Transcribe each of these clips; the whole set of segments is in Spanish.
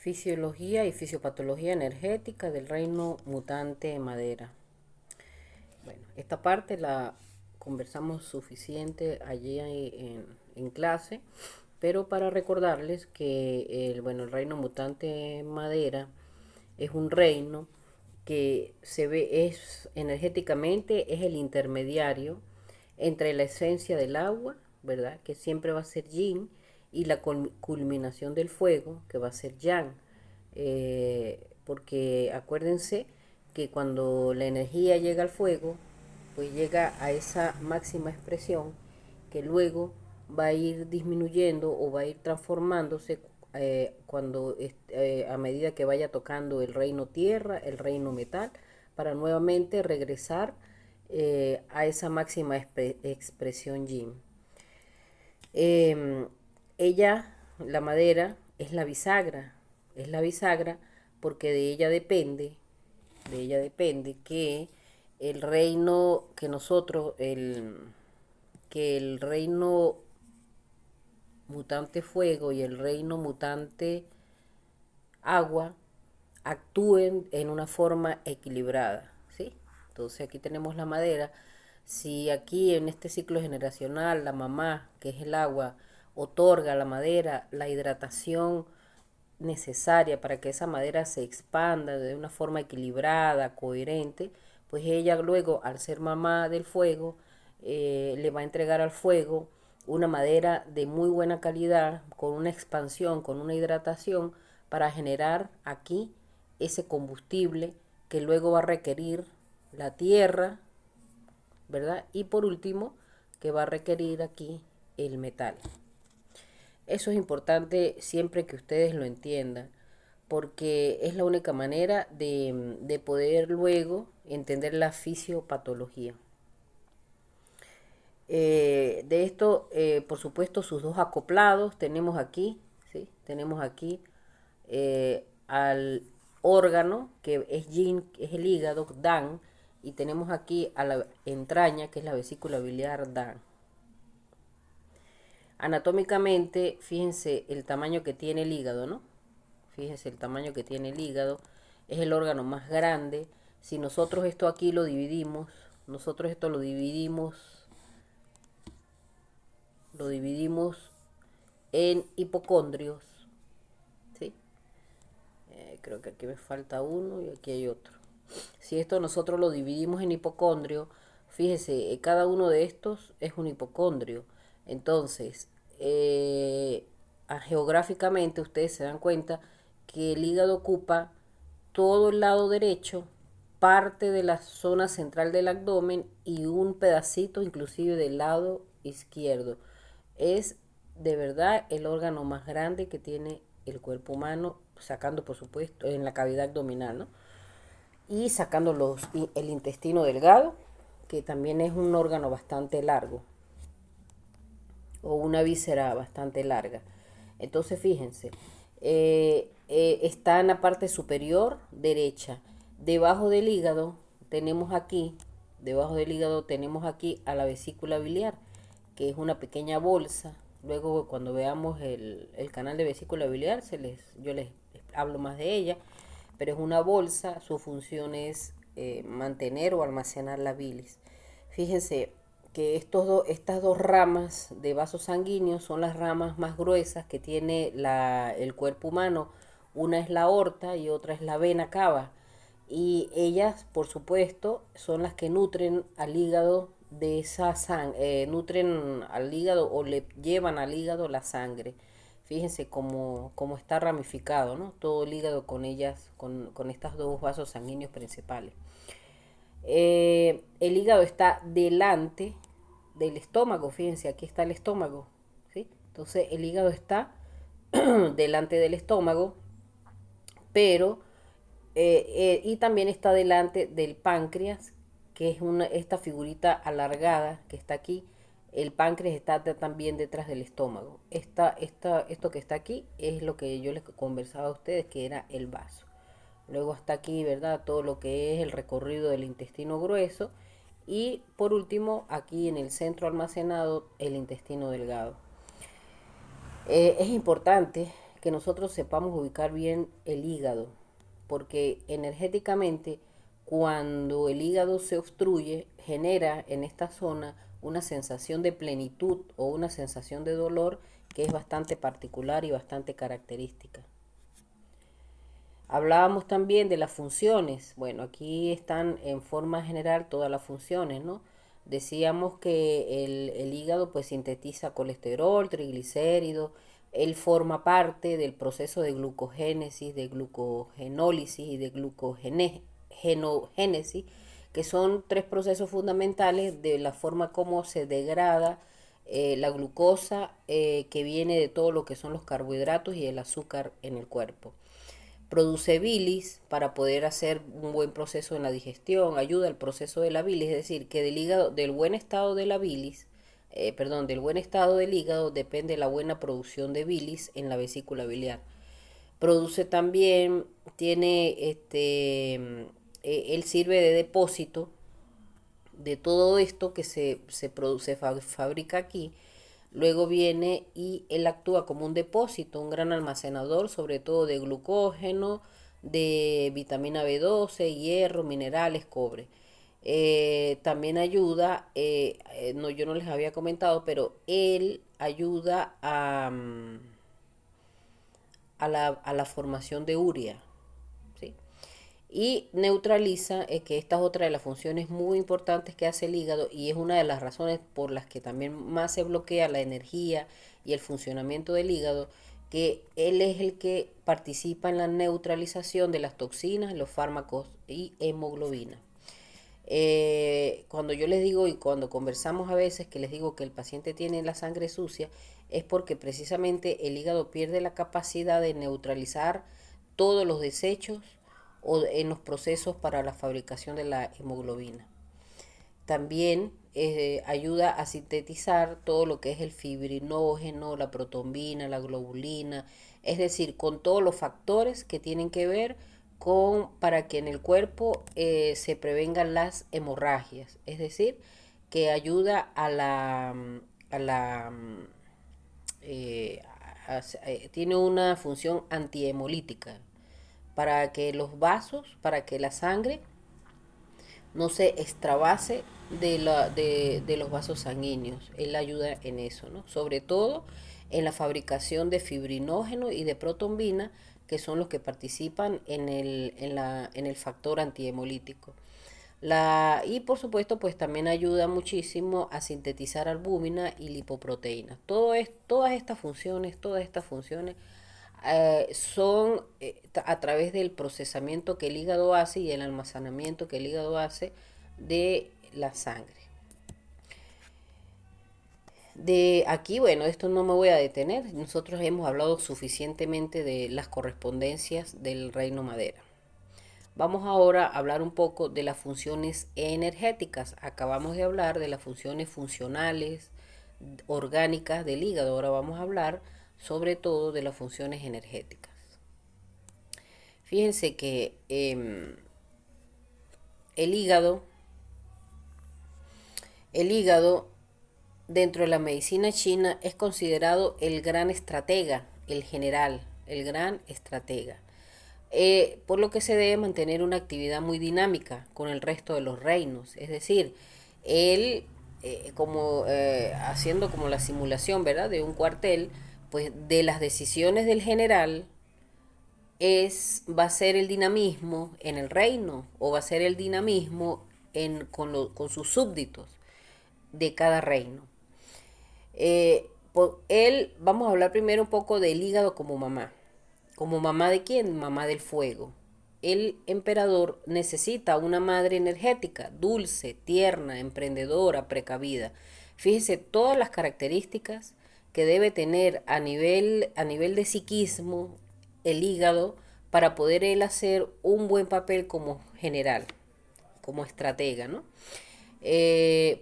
Fisiología y fisiopatología energética del reino mutante de madera. Bueno, esta parte la conversamos suficiente allí en clase, pero para recordarles que el reino mutante de madera es un reino que se ve, es energéticamente, es el intermediario entre la esencia del agua, ¿verdad? Que siempre va a ser yin, y la culminación del fuego, que va a ser yang. Porque acuérdense que cuando la energía llega al fuego, pues llega a esa máxima expresión que luego va a ir disminuyendo o va a ir transformándose a medida que vaya tocando el reino tierra, el reino metal, para nuevamente regresar a esa máxima expresión yin. Eh, ella, la madera, es la bisagra porque de ella depende que el reino que nosotros, que el reino mutante fuego y el reino mutante agua actúen en una forma equilibrada, ¿sí? Entonces aquí tenemos la madera. Si aquí en este ciclo generacional la mamá, que es el agua, otorga a la madera la hidratación necesaria para que esa madera se expanda de una forma equilibrada, coherente, pues ella luego, al ser mamá del fuego, le va a entregar al fuego una madera de muy buena calidad, con una expansión, con una hidratación, para generar aquí ese combustible que luego va a requerir la tierra, ¿verdad? Y por último, que va a requerir aquí el metal. Eso es importante siempre que ustedes lo entiendan, porque es la única manera de poder luego entender la fisiopatología. De esto, por supuesto, sus dos acoplados tenemos aquí, ¿sí? Tenemos aquí al órgano, que es yin, que es el hígado, dan, y tenemos aquí a la entraña, que es la vesícula biliar, dan. Anatómicamente, fíjense el tamaño que tiene el hígado, ¿no? Fíjense el tamaño que tiene el hígado. Es el órgano más grande. Si nosotros esto aquí lo dividimos, nosotros esto lo dividimos en hipocondrios, ¿sí? Creo que aquí me falta uno y aquí hay otro. Si esto nosotros lo dividimos en hipocondrio, fíjese, cada uno de estos es un hipocondrio. Entonces, geográficamente ustedes se dan cuenta que el hígado ocupa todo el lado derecho, parte de la zona central del abdomen y un pedacito inclusive del lado izquierdo. Es de verdad el órgano más grande que tiene el cuerpo humano, sacando por supuesto en la cavidad abdominal, ¿no? Y sacando el intestino delgado, que también es un órgano bastante largo, o una víscera bastante larga. Entonces fíjense, está en la parte superior derecha. Debajo del hígado tenemos aquí, debajo del hígado tenemos aquí a la vesícula biliar, que es una pequeña bolsa. Luego cuando veamos el canal de vesícula biliar, yo les hablo más de ella, pero es una bolsa, su función es mantener o almacenar la bilis. Fíjense que estas dos ramas de vasos sanguíneos son las ramas más gruesas que tiene el cuerpo humano. Una es la aorta y otra es la vena cava. Y ellas, por supuesto, son las que nutren al hígado de esa sangre, nutren al hígado o le llevan al hígado la sangre. Fíjense cómo está ramificado, ¿no? Todo el hígado con ellas, con estas dos vasos sanguíneos principales. El hígado está delante del estómago, fíjense, aquí está el estómago, ¿sí? Entonces el hígado está delante del estómago, pero y también está delante del páncreas, que es esta figurita alargada que está aquí. El páncreas está también detrás del estómago. Esto que está aquí es lo que yo les conversaba a ustedes, que era el vaso. Luego está aquí, ¿verdad? Todo lo que es el recorrido del intestino grueso. Y por último, aquí en el centro almacenado, el intestino delgado. Es importante que nosotros sepamos ubicar bien el hígado, porque energéticamente cuando el hígado se obstruye, genera en esta zona una sensación de plenitud o una sensación de dolor que es bastante particular y bastante característica. Hablábamos también de las funciones. Bueno, aquí están en forma general todas las funciones, ¿no? Decíamos que el hígado pues sintetiza colesterol, triglicéridos, él forma parte del proceso de glucogénesis, de glucogenólisis y de glucogenogénesis, que son tres procesos fundamentales de la forma como se degrada la glucosa que viene de todo lo que son los carbohidratos y el azúcar en el cuerpo. Produce bilis para poder hacer un buen proceso en la digestión, ayuda al proceso de la bilis, es decir, que del hígado, del buen estado de la bilis, del buen estado del hígado depende la buena producción de bilis en la vesícula biliar. Produce también, él sirve de depósito de todo esto que fabrica aquí. Luego viene y él actúa como un depósito, un gran almacenador, sobre todo de glucógeno, de vitamina B12, hierro, minerales, cobre. También ayuda, no, yo no les había comentado, pero él ayuda a la formación de urea, ¿sí? Y neutraliza, que esta es otra de las funciones muy importantes que hace el hígado y es una de las razones por las que también más se bloquea la energía y el funcionamiento del hígado, que él es el que participa en la neutralización de las toxinas, los fármacos y hemoglobina. Cuando yo les digo y cuando conversamos a veces que les digo que el paciente tiene la sangre sucia, es porque precisamente el hígado pierde la capacidad de neutralizar todos los desechos o en los procesos para la fabricación de la hemoglobina. También ayuda a sintetizar todo lo que es el fibrinógeno, la protombina, la globulina, es decir, con todos los factores que tienen que ver con para que en el cuerpo se prevengan las hemorragias, es decir, que ayuda a la eh, tiene una función antihemolítica para que los vasos, para que la sangre no se extravase de los vasos sanguíneos. Él ayuda en eso, ¿no? Sobre todo en la fabricación de fibrinógeno y de protombina, que son los que participan en el factor antihemolítico. Y por supuesto, pues también ayuda muchísimo a sintetizar albúmina y lipoproteínas. Todas estas funciones son a través del procesamiento que el hígado hace y el almacenamiento que el hígado hace de la sangre. De aquí, bueno, esto no me voy a detener. Nosotros hemos hablado suficientemente de las correspondencias del reino madera. Vamos ahora a hablar un poco de las funciones energéticas. Acabamos de hablar de las funciones funcionales, orgánicas del hígado. Ahora vamos a hablar sobre todo de las funciones energéticas. Fíjense que el hígado, el hígado dentro de la medicina china es considerado el gran estratega, el general, el gran estratega. Por lo que se debe mantener una actividad muy dinámica con el resto de los reinos. Es decir, él, haciendo como la simulación, ¿verdad?, de un cuartel, pues de las decisiones del general va a ser el dinamismo en el reino o va a ser el dinamismo con sus súbditos de cada reino. Vamos a hablar primero un poco del hígado como mamá. ¿Como mamá de quién? Mamá del fuego. El emperador necesita una madre energética, dulce, tierna, emprendedora, precavida. Fíjese todas las características que debe tener a nivel de psiquismo el hígado para poder él hacer un buen papel como general, como estratega, ¿no?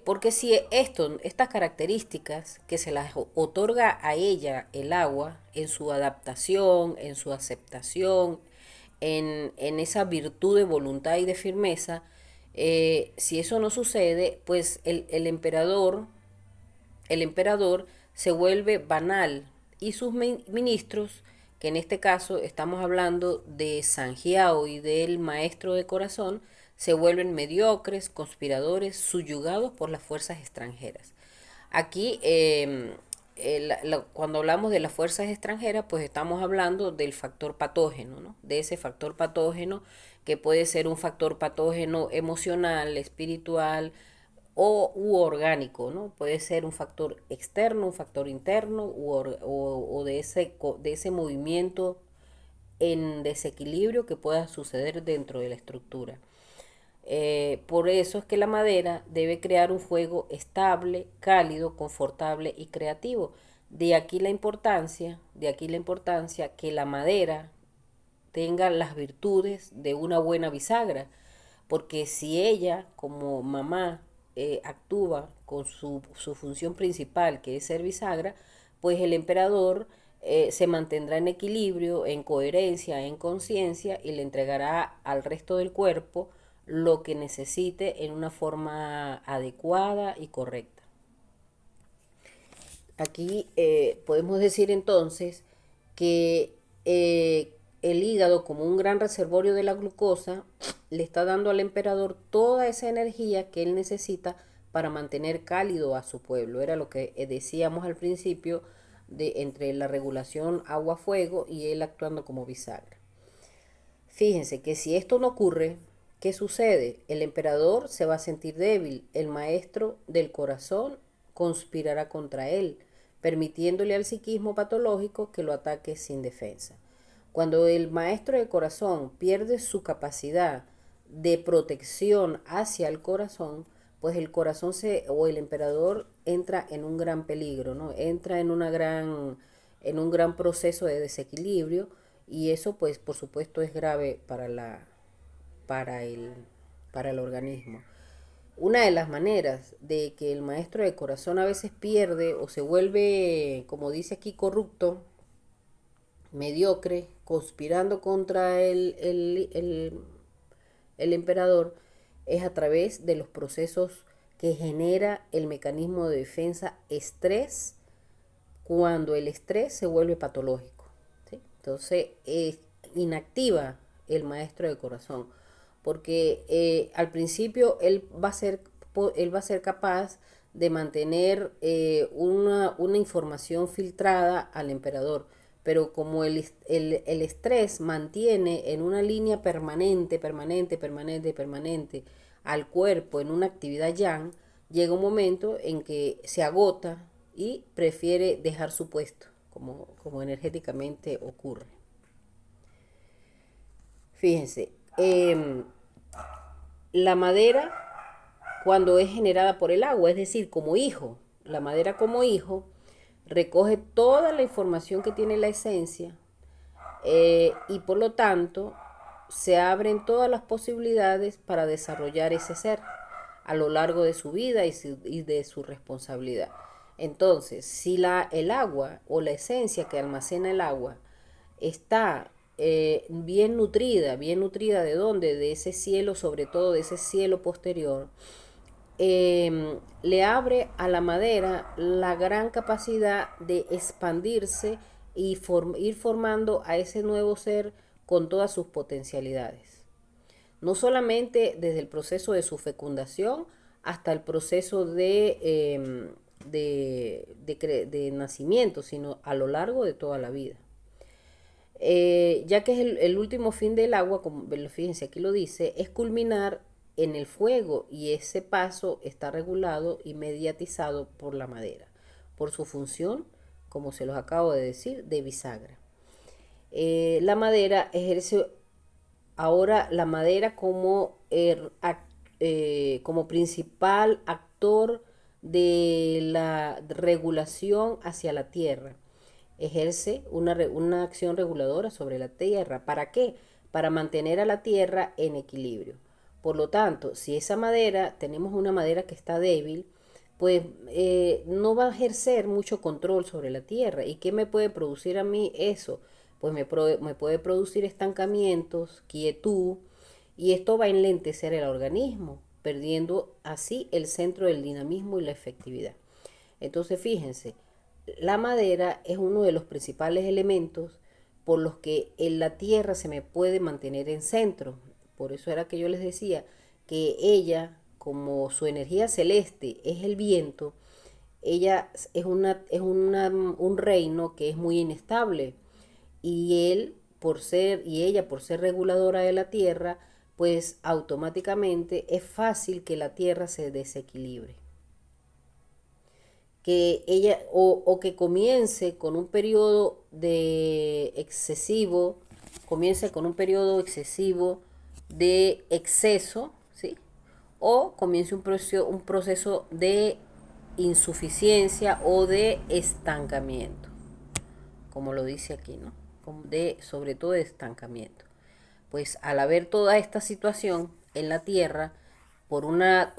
Porque si estas características que se las otorga a ella el agua en su adaptación, en su aceptación, en esa virtud de voluntad y de firmeza, si eso no sucede, pues el emperador se vuelve banal y sus ministros que en este caso estamos hablando de Sanjiao y del maestro de corazón, se vuelven mediocres, conspiradores, subyugados por las fuerzas extranjeras. Aquí, cuando hablamos de las fuerzas extranjeras, pues estamos hablando del factor patógeno, ¿no? De ese factor patógeno que puede ser un factor patógeno emocional, espiritual u orgánico, ¿no? Puede ser un factor externo, un factor interno o de ese movimiento en desequilibrio que pueda suceder dentro de la estructura. Por eso es que la madera debe crear un fuego estable, cálido, confortable y creativo. De aquí la importancia que la madera tenga las virtudes de una buena bisagra, porque si ella como mamá actúa con su función principal, que es ser bisagra, pues el emperador se mantendrá en equilibrio, en coherencia, en conciencia y le entregará al resto del cuerpo lo que necesite en una forma adecuada y correcta. Aquí podemos decir entonces que el hígado, como un gran reservorio de la glucosa, le está dando al emperador toda esa energía que él necesita para mantener cálido a su pueblo. Era lo que decíamos al principio de entre la regulación agua-fuego y él actuando como bisagra. Fíjense que si esto no ocurre, ¿qué sucede? El emperador se va a sentir débil, el maestro del corazón conspirará contra él, permitiéndole al psiquismo patológico que lo ataque sin defensa. Cuando el maestro del corazón pierde su capacidad de protección hacia el corazón, pues el corazón o el emperador entra en un gran peligro, ¿no? Entra en un gran proceso de desequilibrio y eso pues por supuesto es grave para el, para el organismo. Una de las maneras de que el maestro de corazón a veces pierde o se vuelve, como dice aquí, corrupto, mediocre, conspirando contra el emperador, es a través de los procesos que genera el mecanismo de defensa estrés, cuando el estrés se vuelve patológico, ¿sí? Entonces inactiva el maestro de corazón, porque al principio él va a ser capaz de mantener una información filtrada al emperador, pero como el estrés mantiene en una línea permanente al cuerpo en una actividad yang, llega un momento en que se agota y prefiere dejar su puesto, como energéticamente ocurre. Fíjense, la madera cuando es generada por el agua, es decir, como hijo, la madera como hijo recoge toda la información que tiene la esencia y por lo tanto se abren todas las posibilidades para desarrollar ese ser a lo largo de su vida y de su responsabilidad. Entonces, si el agua o la esencia que almacena el agua está bien nutrida ¿de dónde? De ese cielo, sobre todo de ese cielo posterior, le abre a la madera la gran capacidad de expandirse y ir formando a ese nuevo ser con todas sus potencialidades. No solamente desde el proceso de su fecundación hasta el proceso de nacimiento, sino a lo largo de toda la vida. Ya que es el último fin del agua, como fíjense aquí lo dice, es culminar en el fuego y ese paso está regulado y mediatizado por la madera, por su función, como se los acabo de decir, de bisagra. La madera ejerce ahora la madera como principal actor de la regulación hacia la tierra. Ejerce una acción reguladora sobre la tierra. ¿Para qué? Para mantener a la tierra en equilibrio. Por lo tanto, si esa madera, tenemos una madera que está débil, pues no va a ejercer mucho control sobre la tierra. ¿Y qué me puede producir a mí eso? Pues me puede producir estancamientos, quietud, y esto va a enlentecer el organismo, perdiendo así el centro del dinamismo y la efectividad. Entonces, fíjense, la madera es uno de los principales elementos por los que en la tierra se me puede mantener en centro. Por eso era que yo les decía que ella, como su energía celeste es el viento, ella un reino que es muy inestable, y ella por ser reguladora de la tierra, pues automáticamente es fácil que la tierra se desequilibre, que ella o que comience con un periodo excesivo de exceso, ¿sí? O comience un proceso de insuficiencia o de estancamiento, como lo dice aquí, ¿no? Sobre todo de estancamiento. Pues al haber toda esta situación en la Tierra, por una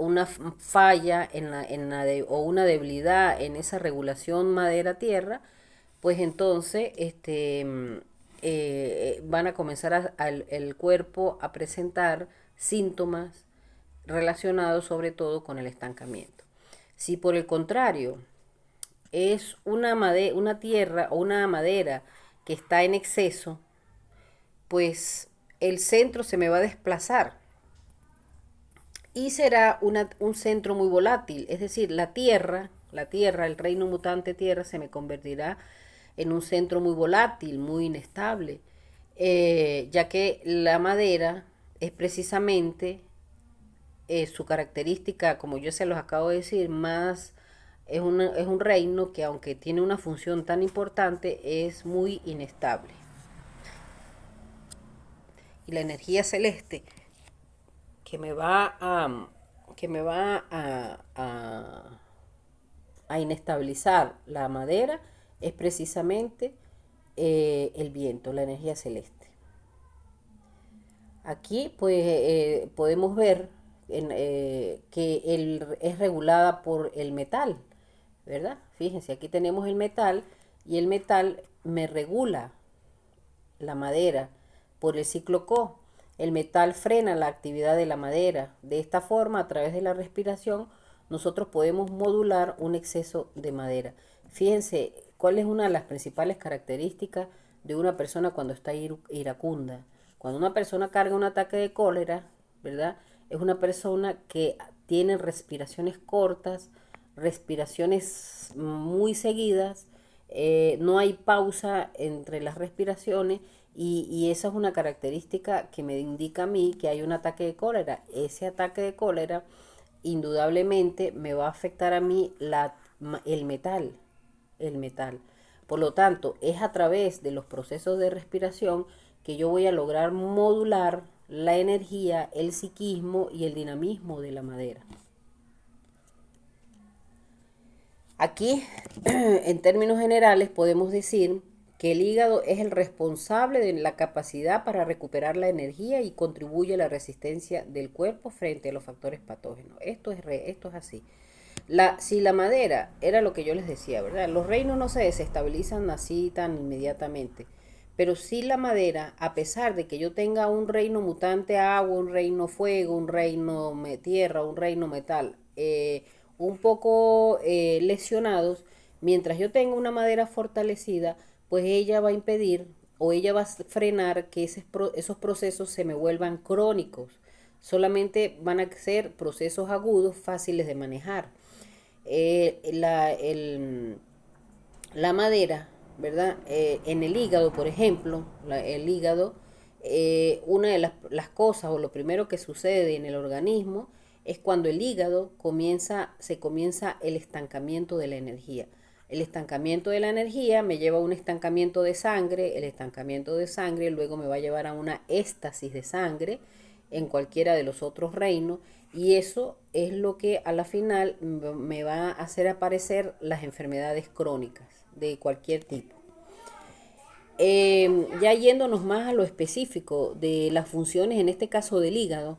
falla o una debilidad en esa regulación madera-tierra, pues entonces van a comenzar el cuerpo a presentar síntomas relacionados sobre todo con el estancamiento. Si por el contrario es una tierra o una madera que está en exceso, pues el centro se me va a desplazar y será un centro muy volátil, es decir, el reino mutante tierra se me convertirá en un centro muy volátil, muy inestable, ya que la madera es precisamente su característica, como yo se los acabo de decir, es un reino que aunque tiene una función tan importante, es muy inestable. Y la energía celeste que me va a, que me va a inestabilizar la madera es precisamente el viento, la energía celeste. Aquí pues podemos ver es regulada por el metal, ¿verdad? Fíjense, aquí tenemos el metal y el metal me regula la madera por el ciclo Co. El metal frena la actividad de la madera. De esta forma, a través de la respiración, nosotros podemos modular un exceso de madera. Fíjense cuál es una de las principales características de una persona cuando está iracunda. Cuando una persona carga un ataque de cólera, ¿verdad? Es una persona que tiene respiraciones cortas, respiraciones muy seguidas, no hay pausa entre las respiraciones y esa es una característica que me indica a mí que hay un ataque de cólera. Ese ataque de cólera indudablemente me va a afectar a mí el metal, el metal. Por lo tanto, es a través de los procesos de respiración que yo voy a lograr modular la energía, el psiquismo y el dinamismo de la madera. Aquí, en términos generales, podemos decir que el hígado es el responsable de la capacidad para recuperar la energía y contribuye a la resistencia del cuerpo frente a los factores patógenos. Esto es así. Si la madera era lo que yo les decía, ¿verdad? Los reinos no se desestabilizan así tan inmediatamente. Pero si la madera, a pesar de que yo tenga un reino mutante agua, un reino fuego, un reino tierra, un reino metal, un poco lesionados, mientras yo tenga una madera fortalecida, pues ella va a impedir o ella va a frenar que esos procesos se me vuelvan crónicos. Solamente van a ser procesos agudos fáciles de manejar. Eh, la, el, la madera, ¿verdad? En el hígado, por ejemplo, el hígado, una de las cosas o lo primero que sucede en el organismo es cuando el hígado se comienza el estancamiento de la energía. El estancamiento de la energía me lleva a un estancamiento de sangre, el estancamiento de sangre luego me va a llevar a una éstasis de sangre en cualquiera de los otros reinos y eso es lo que a la final me va a hacer aparecer las enfermedades crónicas de cualquier tipo. Ya yéndonos más a lo específico de las funciones, en este caso del hígado,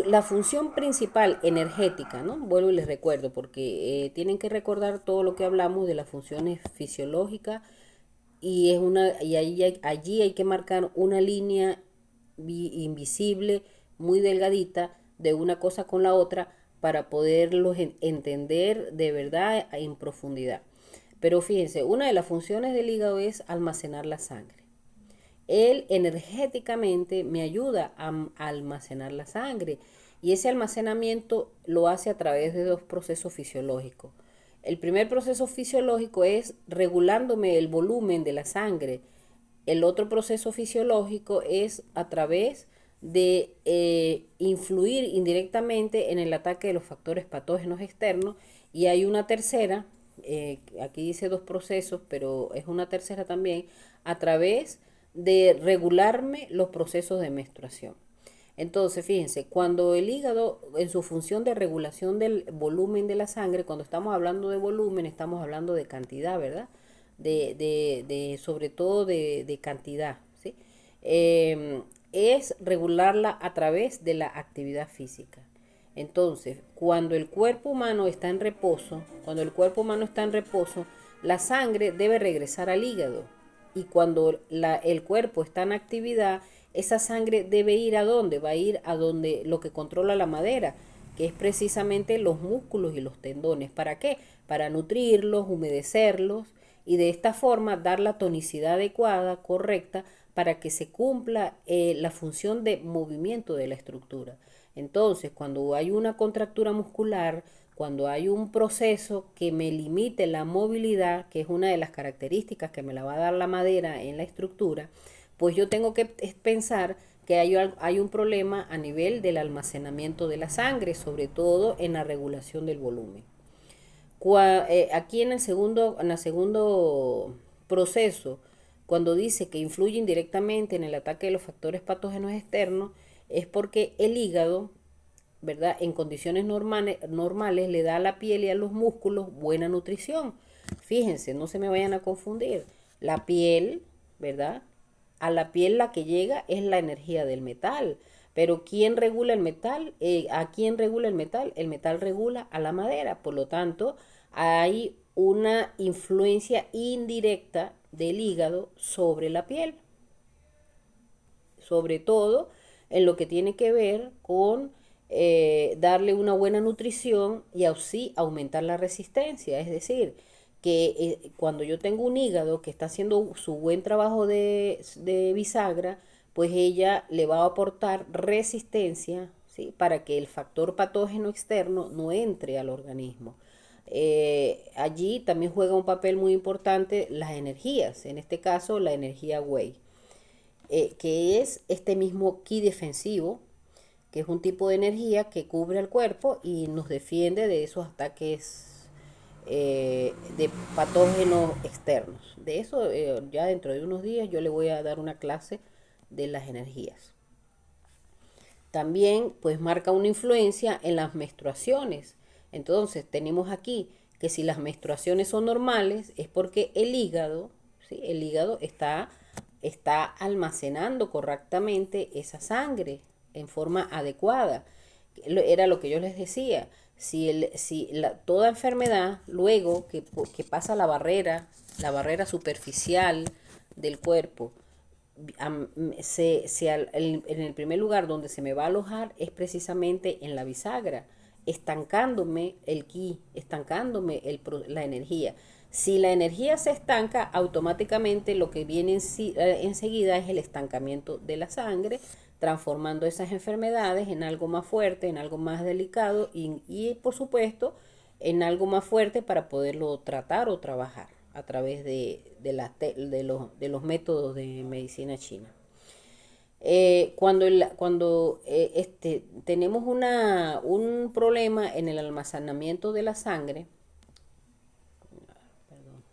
la función principal energética, ¿no? Vuelvo y les recuerdo, porque tienen que recordar todo lo que hablamos de las funciones fisiológicas y allí hay que marcar una línea invisible, muy delgadita, de una cosa con la otra para poderlos entender de verdad en profundidad. Pero fíjense, una de las funciones del hígado es almacenar la sangre. él energéticamente me ayuda a almacenar la sangre. Y ese almacenamiento lo hace a través de dos procesos fisiológicos. El primer proceso fisiológico es regulándome el volumen de la sangre. El otro proceso fisiológico es a través de influir indirectamente en el ataque de los factores patógenos externos. Y hay una tercera, aquí dice dos procesos, pero es una tercera también, a través de regularme los procesos de menstruación. Entonces, fíjense, cuando el hígado, en su función de regulación del volumen de la sangre, cuando estamos hablando de volumen, estamos hablando de cantidad, ¿verdad? Sobre todo de cantidad, ¿sí? Es regularla a través de la actividad física. Entonces, cuando el cuerpo humano está en reposo, la sangre debe regresar al hígado. Y cuando el cuerpo está en actividad, esa sangre debe ir ¿a dónde? Va a ir a donde lo que controla la madera, que es precisamente los músculos y los tendones. ¿Para qué? Para nutrirlos, humedecerlos y de esta forma dar la tonicidad adecuada, correcta, para que se cumpla la función de movimiento de la estructura. Entonces, cuando hay una contractura muscular, cuando hay un proceso que me limite la movilidad, que es una de las características que me la va a dar la madera en la estructura, pues yo tengo que pensar que hay un problema a nivel del almacenamiento de la sangre, sobre todo en la regulación del volumen. Aquí en el segundo proceso, cuando dice que influye indirectamente en el ataque de los factores patógenos externos, es porque el hígado, ¿verdad? En condiciones normales le da a la piel y a los músculos buena nutrición. Fíjense, no se me vayan a confundir. La piel, ¿verdad? A la piel la que llega es la energía del metal. Pero ¿quién regula el metal? ¿A quién regula el metal? El metal regula a la madera. Por lo tanto, hay una influencia indirecta del hígado sobre la piel. Sobre todo en lo que tiene que ver con darle una buena nutrición y así aumentar la resistencia. Es decir, que cuando yo tengo un hígado que está haciendo su buen trabajo de bisagra, pues ella le va a aportar resistencia, ¿sí? Para que el factor patógeno externo no entre al organismo. Allí también juega un papel muy importante las energías, en este caso la energía Wei, que es este mismo ki defensivo, que es un tipo de energía que cubre el cuerpo y nos defiende de esos ataques de patógenos externos. De eso ya dentro de unos días yo le voy a dar una clase de las energías. También pues marca una influencia en las menstruaciones. Entonces tenemos aquí que si las menstruaciones son normales es porque el hígado, ¿sí? El hígado está almacenando correctamente esa sangre en forma adecuada. Era lo que yo les decía. Toda enfermedad, luego que pasa la barrera superficial del cuerpo, en el primer lugar donde se me va a alojar es precisamente en la bisagra, estancándome el ki, estancándome la energía. Si la energía se estanca, automáticamente lo que viene enseguida es el estancamiento de la sangre, transformando esas enfermedades en algo más fuerte, en algo más delicado y por supuesto en algo más fuerte para poderlo tratar o trabajar a través de los métodos de medicina china. Cuando tenemos un problema en el almacenamiento de la sangre, perdón,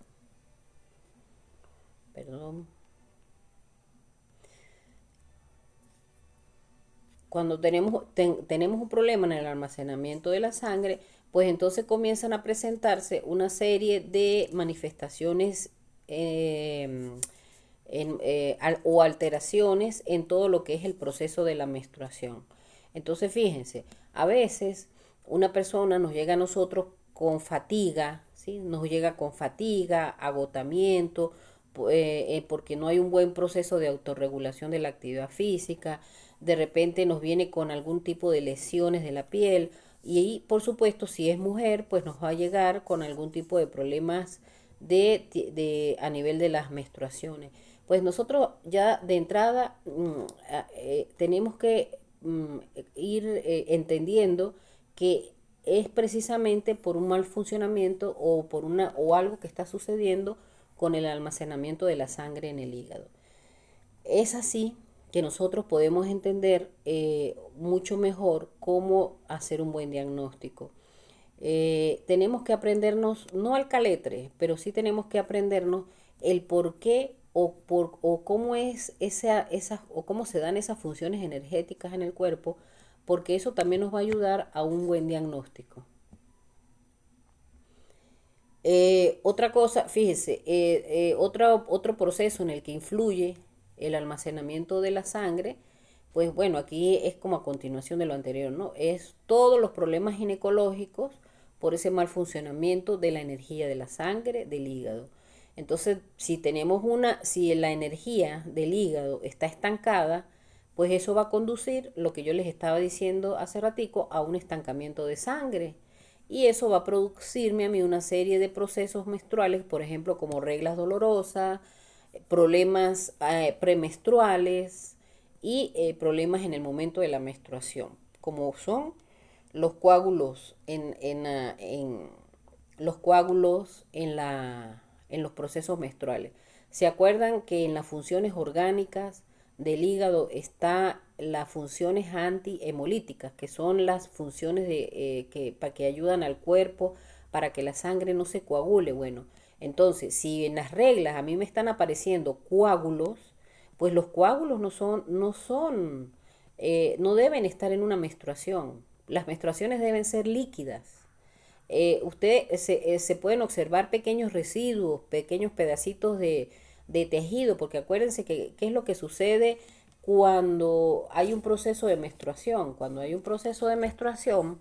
perdón, cuando tenemos un problema en el almacenamiento de la sangre, pues entonces comienzan a presentarse una serie de manifestaciones o alteraciones en todo lo que es el proceso de la menstruación. Entonces, fíjense, a veces una persona nos llega a nosotros con fatiga, ¿sí? Nos llega con fatiga, agotamiento, porque no hay un buen proceso de autorregulación de la actividad física. De repente nos viene con algún tipo de lesiones de la piel y por supuesto si es mujer pues nos va a llegar con algún tipo de problemas a nivel de las menstruaciones. Pues nosotros ya de entrada tenemos que ir entendiendo que es precisamente por un mal funcionamiento o por o algo que está sucediendo con el almacenamiento de la sangre en el hígado. Es así que nosotros podemos entender mucho mejor cómo hacer un buen diagnóstico. Tenemos que aprendernos, no al caletre, pero sí tenemos que aprendernos el por qué o cómo es o cómo se dan esas funciones energéticas en el cuerpo, porque eso también nos va a ayudar a un buen diagnóstico. Otra cosa, fíjese, otro proceso en el que influye el almacenamiento de la sangre, pues bueno, aquí es como a continuación de lo anterior, ¿no? Es todos los problemas ginecológicos por ese mal funcionamiento de la energía de la sangre, del hígado. Entonces, si la energía del hígado está estancada, pues eso va a conducir, lo que yo les estaba diciendo hace ratico, a un estancamiento de sangre. Y eso va a producirme a mí una serie de procesos menstruales, por ejemplo, como reglas dolorosas, problemas premenstruales y problemas en el momento de la menstruación, como son los coágulos los coágulos en los procesos menstruales. ¿Se acuerdan que en las funciones orgánicas del hígado está las funciones antihemolíticas, que son las funciones que ayudan al cuerpo para que la sangre no se coagule? Bueno, entonces, si en las reglas a mí me están apareciendo coágulos, pues los coágulos no deben estar en una menstruación. Las menstruaciones deben ser líquidas. Se pueden observar pequeños residuos, pequeños pedacitos de tejido, porque acuérdense que qué es lo que sucede cuando hay un proceso de menstruación. Cuando hay un proceso de menstruación,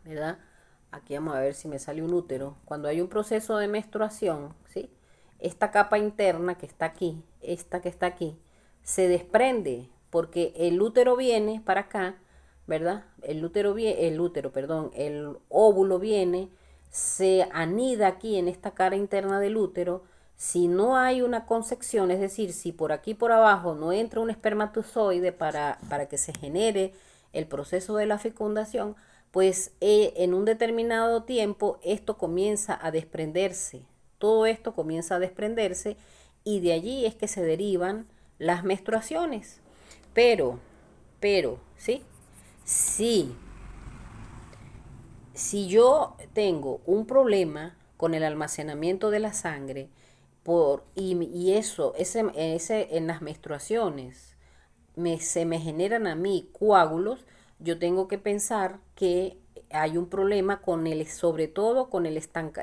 ¿verdad? Aquí vamos a ver si me sale un útero. Cuando hay un proceso de menstruación, ¿sí? Esta capa interna que está aquí, esta que está aquí, se desprende porque el útero viene para acá, ¿verdad? El óvulo viene, se anida aquí en esta cara interna del útero. Si no hay una concepción, es decir, si por aquí por abajo no entra un espermatozoide para que se genere el proceso de la fecundación, pues en un determinado tiempo esto comienza a desprenderse. Todo esto comienza a desprenderse y de allí es que se derivan las menstruaciones. Pero, ¿sí? Sí, si yo tengo un problema con el almacenamiento de la sangre y en las menstruaciones se me generan a mí coágulos, yo tengo que pensar que hay un problema sobre todo con el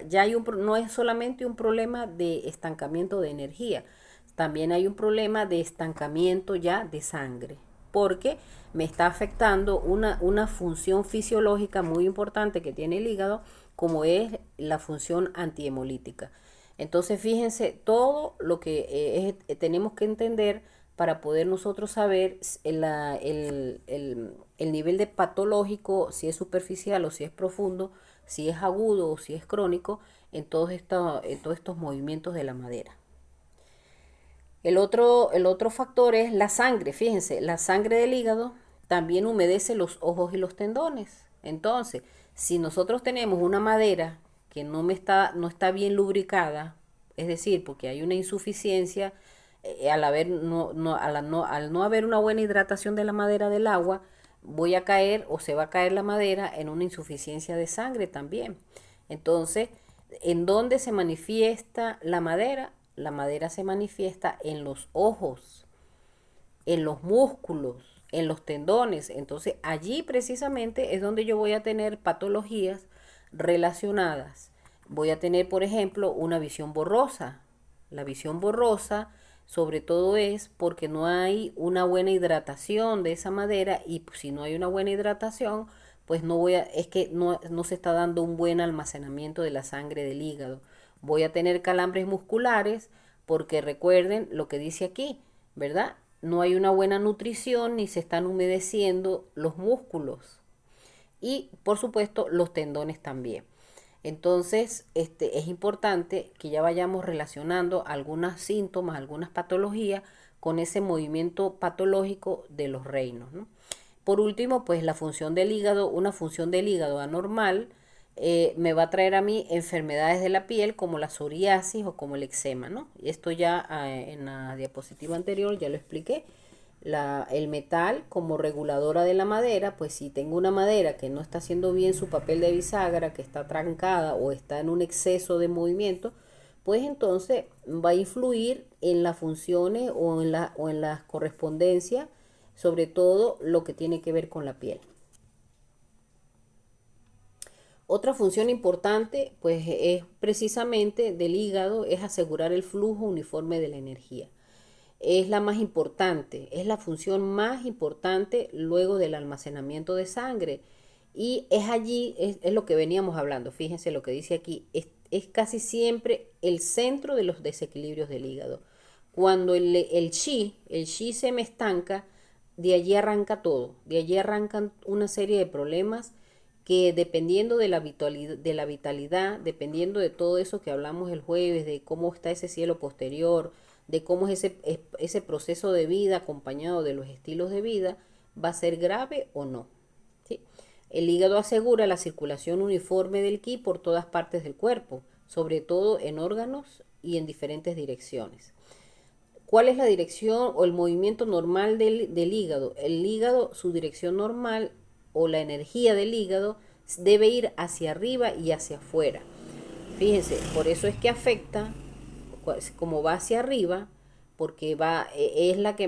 ya no es solamente un problema de estancamiento de energía, también hay un problema de estancamiento ya de sangre, porque me está afectando una función fisiológica muy importante que tiene el hígado, como es la función antihemolítica. Entonces, fíjense todo lo que tenemos que entender para poder nosotros saber el nivel de patológico, si es superficial o si es profundo, si es agudo o si es crónico, en todos estos movimientos de la madera. El otro factor es la sangre. Fíjense, la sangre del hígado también humedece los ojos y los tendones. Entonces, si nosotros tenemos una madera que no está bien lubricada, es decir, porque hay una insuficiencia, al no haber una buena hidratación de la madera del agua, voy a caer o se va a caer la madera en una insuficiencia de sangre también. Entonces, ¿en dónde se manifiesta la madera? La madera se manifiesta en los ojos, en los músculos, en los tendones. Entonces, allí precisamente es donde yo voy a tener patologías relacionadas. Voy a tener, por ejemplo, una visión borrosa. La visión borrosa sobre todo es porque no hay una buena hidratación de esa madera, y si no hay una buena hidratación, pues es que no se está dando un buen almacenamiento de la sangre del hígado. Voy a tener calambres musculares porque recuerden lo que dice aquí, ¿verdad? No hay una buena nutrición ni se están humedeciendo los músculos y por supuesto los tendones también. Entonces, es importante que ya vayamos relacionando algunos síntomas, algunas patologías con ese movimiento patológico de los reinos, ¿no? Por último, pues la función del hígado, una función del hígado anormal, me va a traer a mí enfermedades de la piel como la psoriasis o como el eczema, ¿no? Y esto ya en la diapositiva anterior ya lo expliqué. El metal como reguladora de la madera, pues si tengo una madera que no está haciendo bien su papel de bisagra, que está trancada o está en un exceso de movimiento, pues entonces va a influir en las funciones o en las correspondencias, sobre todo lo que tiene que ver con la piel. Otra función importante, pues es precisamente del hígado, es asegurar el flujo uniforme de la energía. Es la más importante, es la función más importante luego del almacenamiento de sangre. Y es allí, es lo que veníamos hablando, fíjense lo que dice aquí, es casi siempre el centro de los desequilibrios del hígado. Cuando el chi se me estanca, de allí arranca todo, de allí arrancan una serie de problemas que dependiendo de la vitalidad, dependiendo de todo eso que hablamos el jueves, de cómo está ese cielo posterior, de cómo es ese proceso de vida acompañado de los estilos de vida, va a ser grave o no. ¿Sí? El hígado asegura la circulación uniforme del ki por todas partes del cuerpo, sobre todo en órganos y en diferentes direcciones. ¿Cuál es la dirección o el movimiento normal del hígado? El hígado, su dirección normal o la energía del hígado debe ir hacia arriba y hacia afuera. Fíjense, por eso es que afecta, como va hacia arriba, porque es la que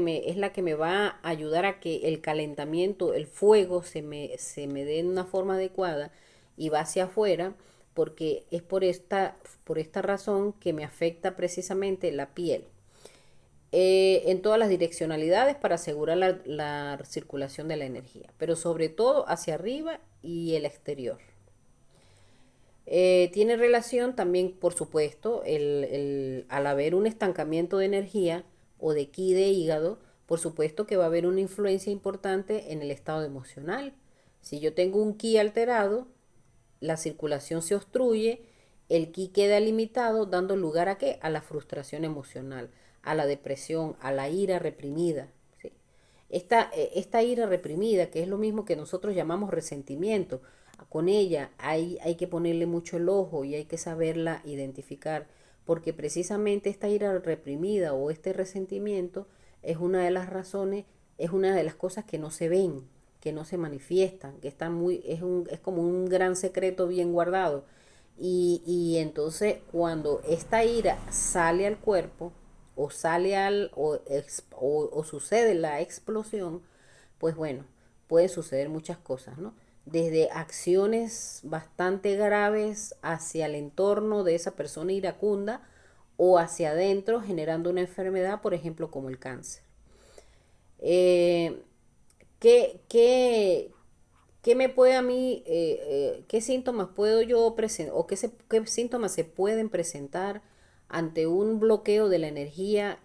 me va a ayudar a que el calentamiento, el fuego se me dé en una forma adecuada y va hacia afuera, porque es por esta razón que me afecta precisamente la piel. En todas las direccionalidades para asegurar la circulación de la energía, pero sobre todo hacia arriba y el exterior. Tiene relación también, por supuesto, al haber un estancamiento de energía o de ki de hígado, por supuesto que va a haber una influencia importante en el estado emocional. Si yo tengo un ki alterado, la circulación se obstruye, el ki queda limitado, dando lugar a qué? A la frustración emocional, a la depresión, a la ira reprimida. ¿Sí? Esta ira reprimida, que es lo mismo que nosotros llamamos resentimiento, con ella hay que ponerle mucho el ojo y hay que saberla identificar, porque precisamente esta ira reprimida o este resentimiento es una de las razones, es una de las cosas que no se ven, que no se manifiestan, que están es como un gran secreto bien guardado. Y entonces cuando esta ira sale al cuerpo o sale o sucede la explosión, pues bueno, puede suceder muchas cosas, ¿no? Desde acciones bastante graves hacia el entorno de esa persona iracunda o hacia adentro generando una enfermedad, por ejemplo, como el cáncer. Eh, ¿qué, qué, ¿Qué me puede a mí, qué síntomas puedo yo presentar o qué síntomas se pueden presentar ante un bloqueo de la energía,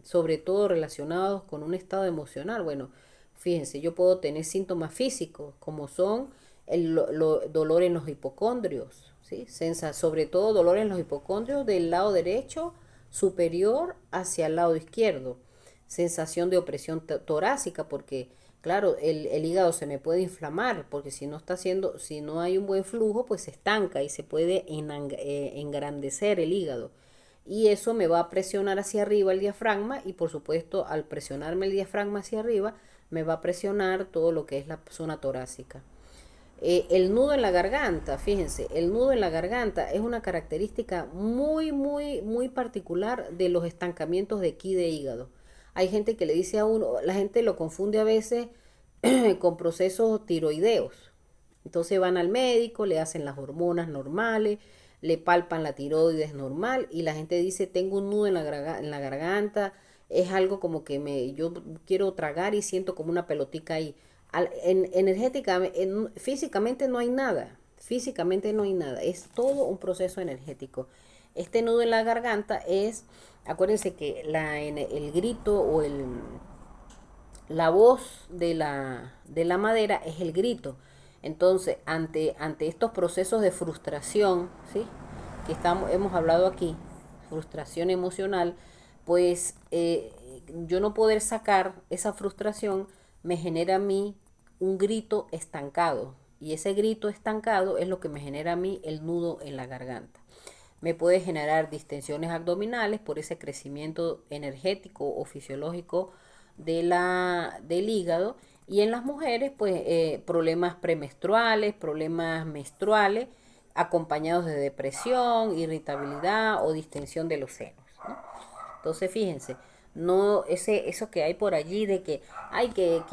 sobre todo relacionados con un estado emocional? Bueno, fíjense, yo puedo tener síntomas físicos como son dolor en los hipocondrios, ¿sí? Sobre todo dolor en los hipocondrios del lado derecho superior hacia el lado izquierdo, sensación de opresión torácica porque claro, el hígado se me puede inflamar porque si no hay un buen flujo, pues se estanca y se puede engrandecer el hígado. Y eso me va a presionar hacia arriba el diafragma y por supuesto al presionarme el diafragma hacia arriba me va a presionar todo lo que es la zona torácica. El nudo en la garganta, fíjense, el nudo en la garganta es una característica muy particular de los estancamientos de ki de hígado. Hay gente que le dice a uno, la gente lo confunde a veces con procesos tiroideos. Entonces van al médico, le hacen las hormonas normales, le palpan la tiroides normal y la gente dice, tengo un nudo en la garganta, es algo como que yo quiero tragar y siento como una pelotica ahí. Físicamente no hay nada, físicamente no hay nada, es todo un proceso energético. Este nudo en la garganta acuérdense que el grito la voz de la madera es el grito. Entonces, ante estos procesos de frustración, ¿sí? Que hemos hablado aquí, frustración emocional, pues yo no poder sacar esa frustración me genera a mí un grito estancado. Y ese grito estancado es lo que me genera a mí el nudo en la garganta. Me puede generar distensiones abdominales por ese crecimiento energético o fisiológico del hígado. Y en las mujeres, pues problemas premenstruales, problemas menstruales, acompañados de depresión, irritabilidad o distensión de los senos, ¿no? Entonces, fíjense, no eso que hay por allí de que ay que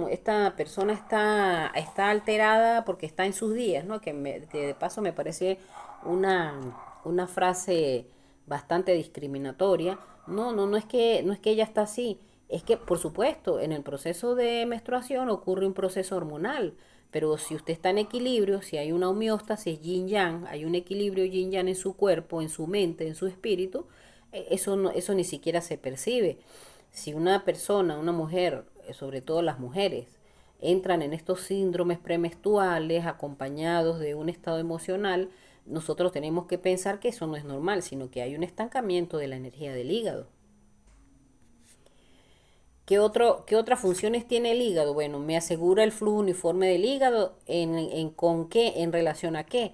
esta persona está alterada porque está en sus días, ¿no? Que de paso me parece una una frase bastante discriminatoria. No es que ella está así, es que por supuesto en el proceso de menstruación ocurre un proceso hormonal, pero si usted está en equilibrio, si hay una homeostasis yin yang, hay un equilibrio yin yang en su cuerpo, en su mente, en su espíritu, eso, no, eso ni siquiera se percibe. Si una persona, una mujer, sobre todo las mujeres, entran en estos síndromes premenstruales acompañados de un estado emocional, nosotros tenemos que pensar que eso no es normal, sino que hay un estancamiento de la energía del hígado. ¿Qué otras funciones tiene el hígado? Bueno, me asegura el flujo uniforme del hígado con qué, en relación a qué.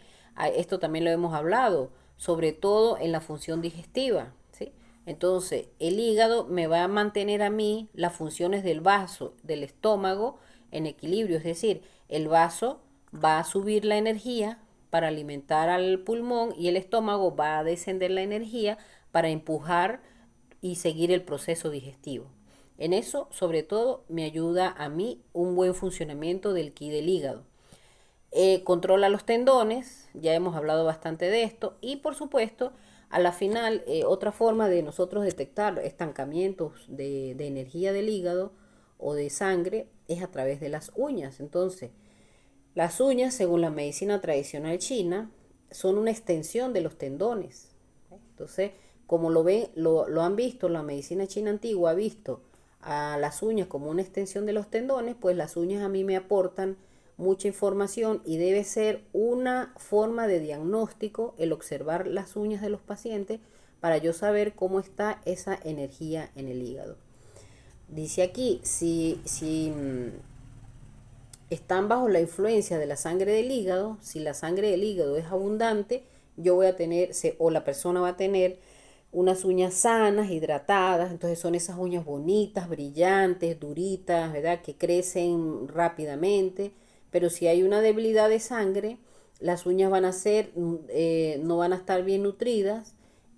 Esto también lo hemos hablado, sobre todo en la función digestiva, ¿sí? Entonces, el hígado me va a mantener a mí las funciones del vaso, del estómago en equilibrio, es decir, el vaso va a subir la energía para alimentar al pulmón y el estómago va a descender la energía para empujar y seguir el proceso digestivo. En eso, sobre todo, me ayuda a mí un buen funcionamiento del ki del hígado. Controla los tendones, ya hemos hablado bastante de esto, y por supuesto, a la final, otra forma de nosotros detectar estancamientos de energía del hígado o de sangre es a través de las uñas. Entonces, las uñas, según la medicina tradicional china, son una extensión de los tendones. Entonces, como lo han visto, la medicina china antigua ha visto a las uñas como una extensión de los tendones, pues las uñas a mí me aportan mucha información y debe ser una forma de diagnóstico el observar las uñas de los pacientes para yo saber cómo está esa energía en el hígado. Dice aquí, si están bajo la influencia de la sangre del hígado, si la sangre del hígado es abundante, yo voy a tener, o la persona va a tener unas uñas sanas, hidratadas, entonces son esas uñas bonitas, brillantes, duritas, ¿verdad? Que crecen rápidamente, pero si hay una debilidad de sangre, las uñas van a ser, no van a estar bien nutridas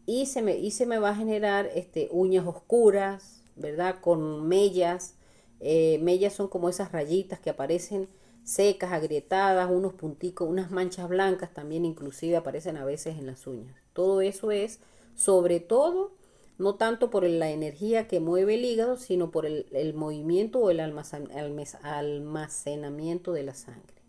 y se me va a generar uñas oscuras, ¿verdad? Con mellas. Mellas son como esas rayitas que aparecen secas, agrietadas, unos punticos, unas manchas blancas también inclusive aparecen a veces en las uñas. Todo eso es, sobre todo, no tanto por la energía que mueve el hígado, sino por el movimiento o el almacenamiento de la sangre.